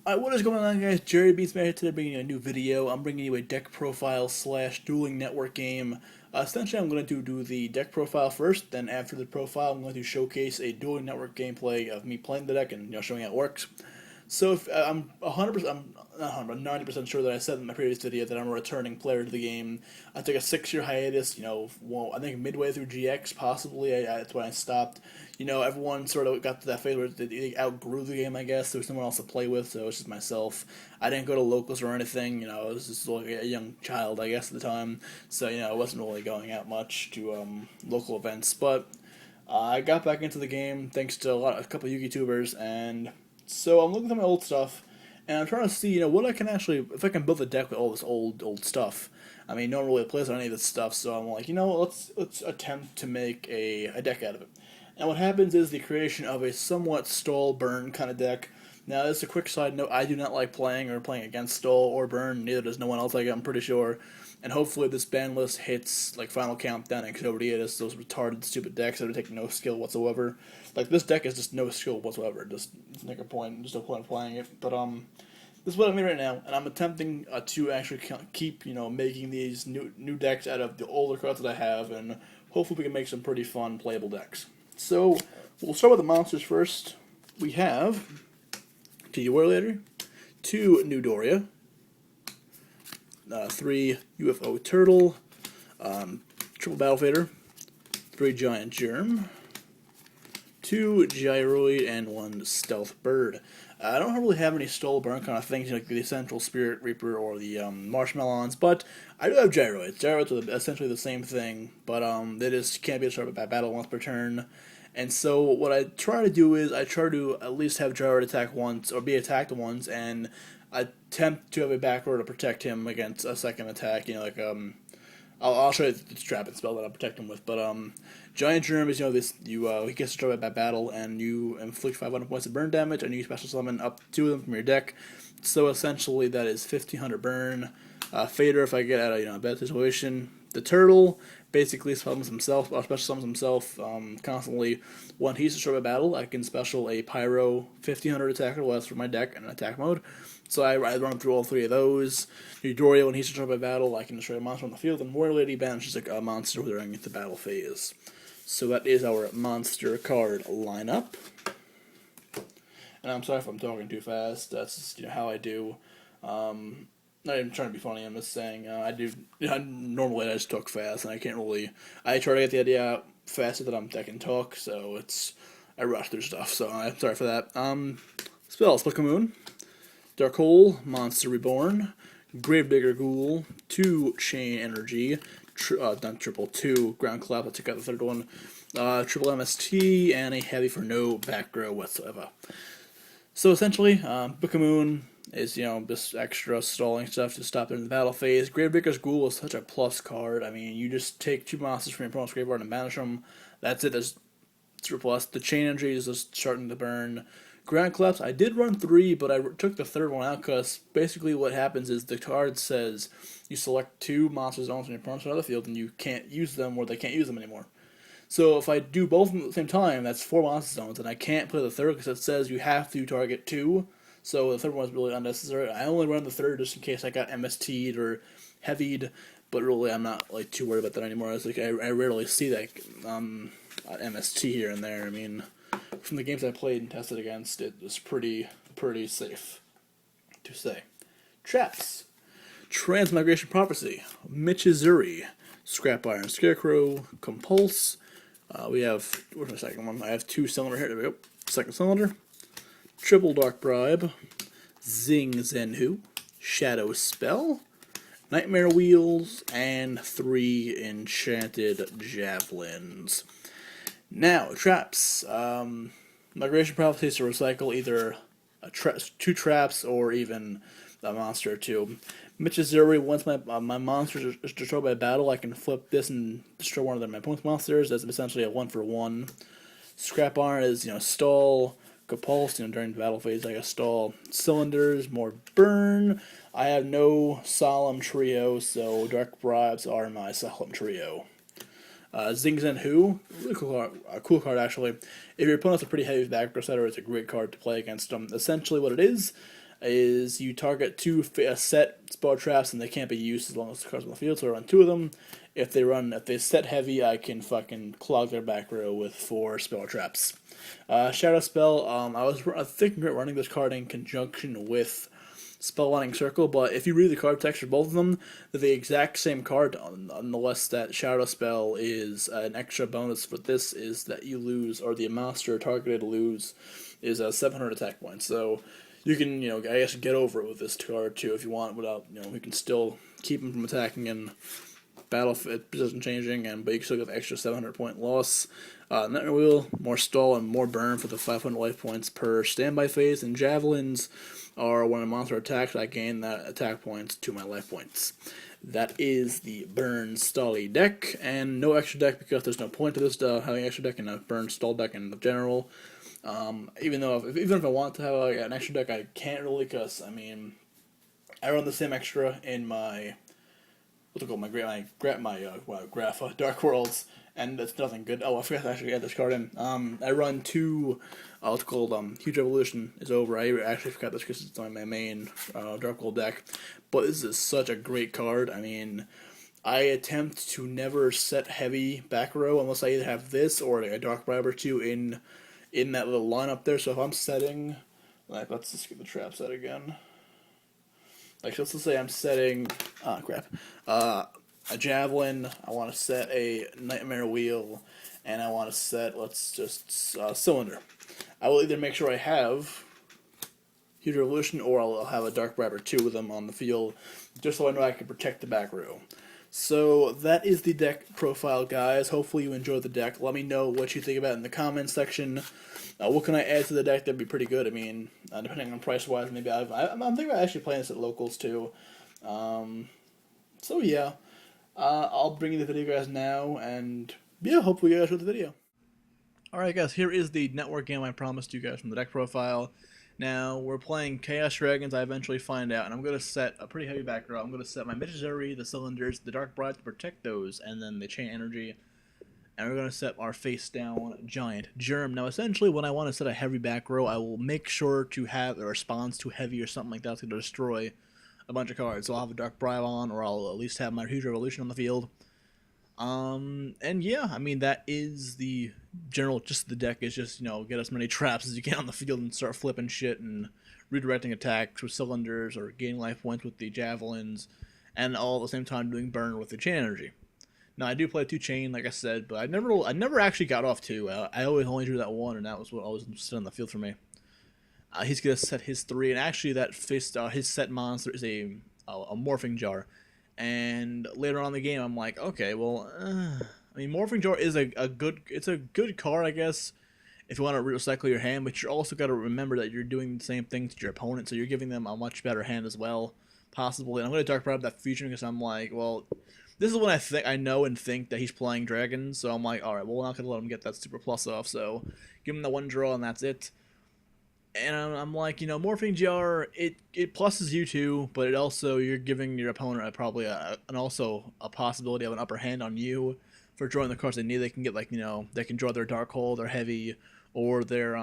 What is going on, guys? Jerry Beatsman here today, bringing you a new video. I'm bringing you a deck profile slash dueling network game. Essentially, I'm going to do the deck profile first. Then, after the profile, I'm going to showcase a dueling network gameplay of me playing the deck and showing how it works. So, if I'm 100%, I'm not 100, I'm 90% sure that I said in my previous video that I'm a returning player to the game. I took a 6-year hiatus. I think midway through GX, possibly. That's when I stopped. Everyone sort of got to that phase where they outgrew the game, I guess. There was no one else to play with, so it was just myself. I didn't go to locals or anything. I was just like a young child, I guess, at the time. So, I wasn't really going out much to local events. But I got back into the game thanks to a couple of YouTubers, and so I'm looking at my old stuff, and I'm trying to see, what I can actually, if I can build a deck with all this old stuff. I mean, no one really plays on any of this stuff, so I'm like, let's attempt to make a deck out of it. And what happens is the creation of a somewhat stall burn kind of deck. Now, this is a quick side note. I do not like playing against stall or burn. Neither does no one else like it, I'm pretty sure. And hopefully this ban list hits like Final Countdown and Cody is those retarded, stupid decks that would take no skill whatsoever. Like, this deck is just no skill whatsoever. Just make a point, just no point of playing it. But this is what I'm doing right now, and I'm attempting to actually keep making these new decks out of the older cards that I have, and hopefully we can make some pretty fun playable decks. So we'll start with the monsters first. We have T Warrior, 2 New Doria, 3 UFO Turtle, Triple Battle Fader, 3 Giant Germ, 2 Gyroid, and 1 Stealth Bird. I don't really have any Stole Burn kind of things like the Essential Spirit Reaper or the Marshmallows, but I do have Gyroids. Gyroids are essentially the same thing, but they just can't be destroyed by battle once per turn. And so what I try to do is I try to at least have Gyroid attack once, or be attacked once, and attempt to have a backrow to protect him against a second attack. I'll show you the trap and spell that I'll protect him with. But Giant Germ is he gets destroyed by battle, and you inflict 500 points of burn damage, and you special summon up 2 of them from your deck. So essentially that is 1500 burn. Fader if I get out of a bad situation. The turtle basically summons himself, special summons himself constantly. When he's destroyed by battle, I can special a Pyro 1500 attacker less for my deck in attack mode. So I run through all 3 of those. Eudoria, when he's destroyed by battle, I can destroy a monster on the field, and Warrior Lady banishes a monster during the battle phase. So that is our monster card lineup. And I'm sorry if I'm talking too fast. That's just how I do. Not even trying to be funny. I'm just saying I do. Normally I just talk fast, and I can't really. I try to get the idea out faster than I can talk, so I rush through stuff. So I'm sorry for that. Spells: Moon, Dark Hole, Monster Reborn, Gravedigger Ghoul, 2 Chain Energy, not triple, 2 Ground Clap. I'll take out the third one. Triple MST, and a Heavy for no back row whatsoever. So essentially, Book of Moon is, this extra stalling stuff to stop it in the battle phase. Gravedigger's Ghoul is such a plus card. I mean, you just take 2 monsters from your opponent's graveyard and banish them. That's it. That's super plus. The Chain Energy is just starting to burn. Ground Collapse, I did run 3, but I took the third one out because basically what happens is the card says you select 2 monster zones from your opponent's side of the field and you can't use them or they can't use them anymore. So if I do both of them at the same time, that's 4 monster zones, and I can't play the third because it says you have to target 2. So the third one is really unnecessary. I only run the third just in case I got MST'd or heavied, but really I'm not too worried about that anymore. I rarely see that MST here and there. I mean, from the games I played and tested against, it was pretty safe to say. Traps: Transmigration Prophecy, Michizuri, Scrap Iron Scarecrow, Compulse. We have, where's my second one? I have 2 cylinder here. There we go. Second cylinder. Triple Dark Bribe, Zing Zenhu, Shadow Spell, Nightmare Wheels, and 3 Enchanted Javelins. Now, traps. Migration Prophecy is to recycle either 2 traps or even a monster or 2. Michizuri, once my monster is destroyed by battle, I can flip this and destroy one of my opponent's monsters. That's essentially a 1-for-1. Scrap Iron is, stall. Compulse, during the battle phase, I guess stall. Cylinders, more burn. I have no solemn trio, so Dark Bribes are my solemn trio. Zing Zenhu, really cool card actually. If your opponent's a pretty heavy background setter, it's a great card to play against them. Essentially what it is, is you target two set spell traps and they can't be used as long as the cards on the field. So I run two of them. If they set heavy, I can fucking clog their back row with 4 spell traps. Shadow spell. I was thinking about running this card in conjunction with Spellbinding Circle, but if you read the card text for both of them, they're the exact same card, unless that Shadow Spell is an extra bonus for this is that you lose, or the monster targeted lose, is 700 attack points. So you can, I guess, get over it with this card too if you want, without, you can still keep him from attacking and battle position changing, but you can still get the extra 700 point loss. Nightmare Wheel, more stall and more burn for the 500 life points per standby phase, and Javelins are when a monster attacks, I gain that attack points to my life points. That is the Burn Stally deck, and no extra deck because there's no point to this having extra deck in a Burn Stall deck in general. Even if I want to have an extra deck, I can't really, because I run the same extra in my graph Dark Worlds, and it's nothing good. Oh, I forgot to actually add this card in. I run 2. What's called Huge Evolution is over. I actually forgot this because it's on my main Dark World deck, but this is such a great card. I attempt to never set heavy back row unless I either have this or a Dark Bribe or 2 in that little lineup there. So if I'm setting, let's just get the trap set again. Let's just say I'm setting, a Javelin, I want to set a Nightmare Wheel, and I want to set, Cylinder. I will either make sure I have Huge Revolution, or I'll have a Dark Bribe or 2 with them on the field, just so I know I can protect the back row. So that is the deck profile, guys. Hopefully you enjoyed the deck. Let me know what you think about it in the comments section. What can I add to the deck that'd be pretty good? Depending on price-wise, maybe I'm thinking about actually playing this at locals, too. So yeah, I'll bring you the video, guys, now, and yeah, hopefully you guys enjoyed the video. Alright, guys, here is the network game I promised you guys from the deck profile. Now, we're playing Chaos Dragons, I eventually find out, and I'm going to set a pretty heavy back row. I'm going to set my Mitchizuri, the Cylinders, the Dark Bride to protect those, and then the Chain Energy. And we're going to set our face-down Giant Germ. Now, essentially, when I want to set a heavy back row, I will make sure to have a response to heavy or something like that's going to destroy a bunch of cards. So I'll have a Dark Bribe on, or I'll at least have my Huge Revolution on the field. And yeah, that is the general, just the deck is just, get as many traps as you can on the field and start flipping shit and redirecting attacks with Cylinders or gaining life points with the Javelins, and all at the same time doing burn with the Chain Energy. Now, I do play 2 Chain, like I said, but I never actually got off 2. I always only drew that 1, and that was what always stood on the field for me. He's going to set his 3, and actually that his set monster is a Morphing Jar. And later on in the game, I'm like, okay, well, Morphing Jar is a good card, I guess, if you want to recycle your hand, but you also got to remember that you're doing the same thing to your opponent, so you're giving them a much better hand as well, possibly. And I'm going to Dark Bribe that future because I'm like, well, this is when I know and think that he's playing Dragons, so I'm like, alright, well, we're not going to let him get that Super Plus off, so give him the 1 draw and that's it. And I'm like, Morphing Jar, it pluses you too, but it also, you're giving your opponent probably also a possibility of an upper hand on you for drawing the cards they need. They can get, they can draw their Dark Hole, their Heavy, or their,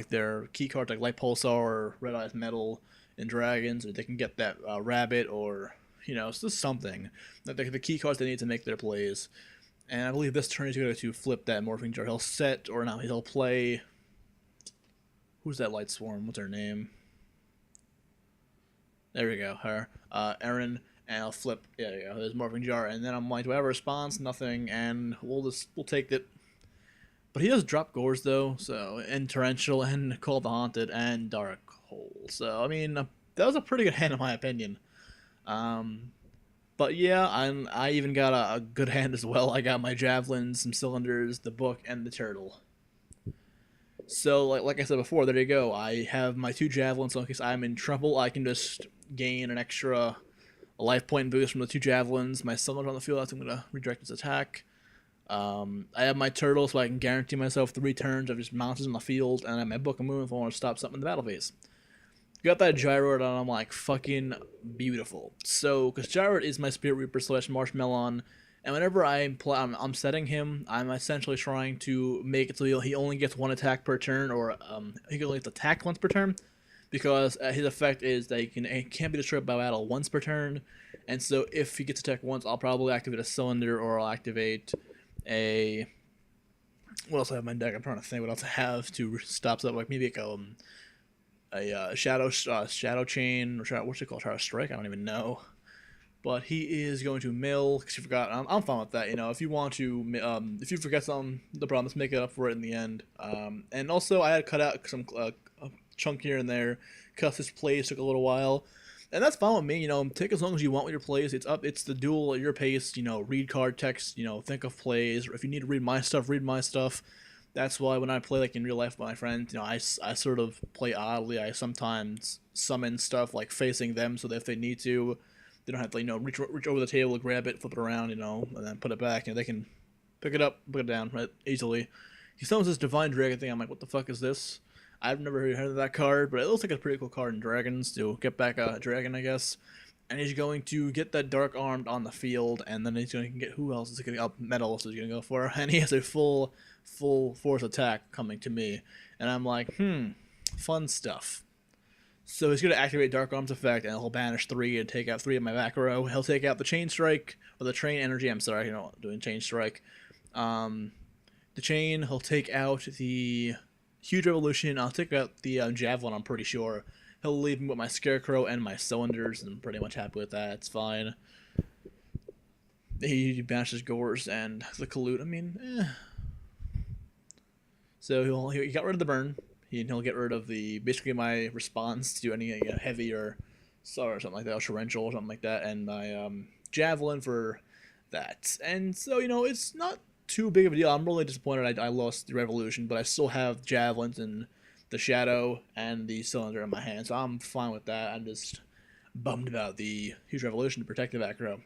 their key cards like Light Pulsar or Red Eyes Metal in Dragons, or they can get that Rabbit, or, it's just something. The key cards they need to make their plays. And I believe this turn he's going to flip that Morphing Jar. He'll set, or no, he'll play... Who's that Light Swarm? What's her name? There we go, her. Erin, and I'll flip. Yeah, there you go. There's Morphing Jar, and then I'm like, do I have a response? Nothing, and we'll take it. But he does drop Gores though, so and Torrential and Call the Haunted and Dark Hole. So that was a pretty good hand in my opinion. But yeah, I even got a good hand as well. I got my Javelins, some Cylinders, the Book, and the Turtle. So, like I said before, there you go. I have my 2 Javelins, so in case I'm in trouble, I can just gain an extra life point boost from the 2 Javelins. My Cylinder on the field, I'm going to redirect his attack. I have my Turtle, so I can guarantee myself 3 turns of just monsters on the field, and I have my Book of Moon if I want to stop something in the battle phase. Got that Gyroid on, I'm like, fucking beautiful. So, because Gyroid is my Spirit Reaper / Marshmallow, and whenever I'm setting him, I'm essentially trying to make it so he only gets 1 attack per turn, or he can only get attacked once per turn. because his effect is that it can't be destroyed by battle once per turn, and so if he gets attacked once, I'll probably activate a cylinder or I'll activate a. What else I have in my deck? I'm trying to think what else I have to stop stuff, like maybe like shadow chain, or what's it called, shadow strike. I don't even know. But he is going to mill because you forgot. I'm fine with that. You know, if you want to, if you forget something, the problem is make it up for it in the end. And also, I had cut out some a chunk here and there because his plays took a little while, and that's fine with me. You know, take as long as you want with your plays. It's up. It's the duel at your pace. You know, read card text. You know, think of plays. Or if you need to read my stuff, read my stuff. That's why when I play like in real life with my friends, you know, I sort of play oddly. I sometimes summon stuff like facing them so that if they need to, they don't have to, you know, reach over the table, grab it, flip it around, you know, and then put it back. You know, they can pick it up, put it down right easily. He summons this Divine Dragon thing. I'm like, what the fuck is this? I've never heard of that card, but it looks like a pretty cool card in Dragons to get back a dragon, I guess. And he's going to get that Dark Armed on the field, and then he's going to get, who else is he going to up Metal? So he's going to go for, and he has a full force attack coming to me, and I'm like, fun stuff. So he's going to activate Dark Arm's effect, and he'll banish 3 and take out 3 of my back row. He'll take out the Chain Strike, or the Train Energy, I'm sorry, you know, doing Chain Strike. The Chain, he'll take out the Huge Revolution, I'll take out the Javelin, I'm pretty sure. He'll leave me with my Scarecrow and my Cylinders, and I'm pretty much happy with that, it's fine. He banishes Gores and the Colute, I mean, So he got rid of the burn. He'll get rid of basically my response to any heavy or something like that, or torrential or something like that, and my javelin for that. And so, you know, it's not too big of a deal. I'm really disappointed I lost the revolution, but I still have javelins and the shadow and the cylinder in my hand, so I'm fine with that. I'm just bummed about the huge revolution to protect the back row.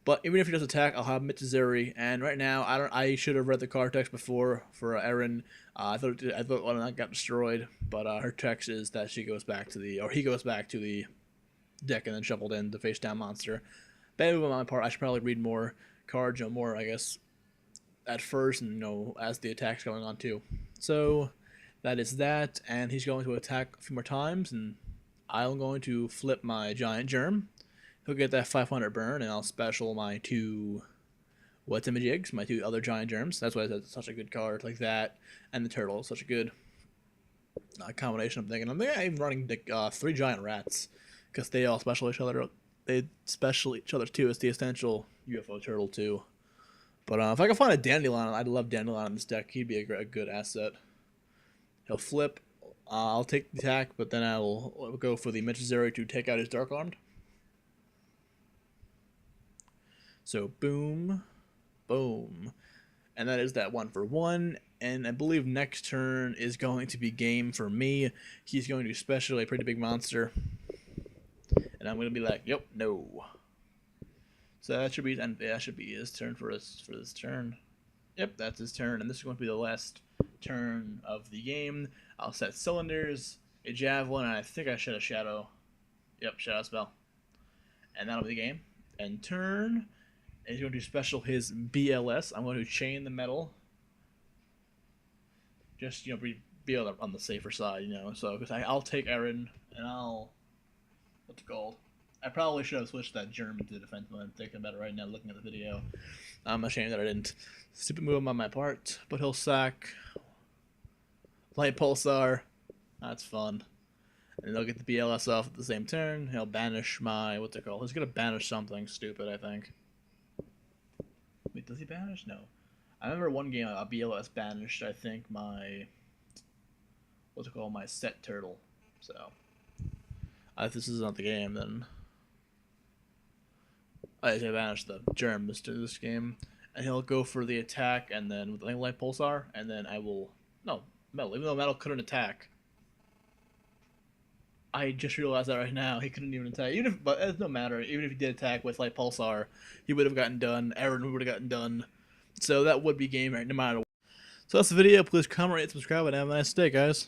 But even if he does attack, I'll have Mitazeri, and right now I should have read the card text before for Erin. I thought one of that got destroyed, but her text is that he goes back to the deck and then shuffled in the face down monster. Bad move on my part. I should probably read more cards, you know, more I guess at first, and you know, as the attack's going on too. So that is that, and he's going to attack a few more times, and I'm going to flip my Giant Germ. He'll get that 500 burn, and I'll special my 2 What's-in-my-jigs, my 2 other Giant Germs. That's why it's such a good card, like that, and the Turtle is such a good combination. I'm thinking I'm even running 3 Giant Rats, because they all special each other. They special each other too. It's the essential UFO Turtle too. But if I can find a Dandelion, I'd love Dandelion in this deck. He'd be a good asset. He'll flip. I'll take the attack, but then I will go for the Mitazeri to take out his Dark Armed. So boom, boom, and that is that 1-for-1. And I believe next turn is going to be game for me. He's going to special a pretty big monster, and I'm going to be like, yep, no. So that should be his turn for this turn. Yep, that's his turn, and this is going to be the last turn of the game. I'll set Cylinders, a Javelin, and I think I should have Shadow. Yep, Shadow Spell, and that'll be the game. And turn. And he's going to special his BLS. I'm going to chain the metal. Just, you know, be on the safer side, you know. So, because I'll take Erin, and what's it called? I probably should have switched that German to the defense mode. I'm thinking about it right now, looking at the video. I'm ashamed that I didn't. Stupid move on my part. But he'll sack Light Pulsar. That's fun. And they'll get the BLS off at the same turn. He'll banish my, what's it called? He's going to banish something stupid, I think. Wait, does he banish? No. I remember one game BLS banished, I think, my, what's it called, my set turtle. So, if this is not the game, then I banished the germ this game. And he'll go for the attack, and then with Light Pulsar, and then I will, no, Metal, even though Metal couldn't attack. I just realized that right now. He couldn't even attack. But it doesn't no matter. Even if he did attack with Light Pulsar, he would have gotten done. Erin would have gotten done. So that would be game right, no matter what. So that's the video. Please comment, rate, subscribe, and have a nice day, guys.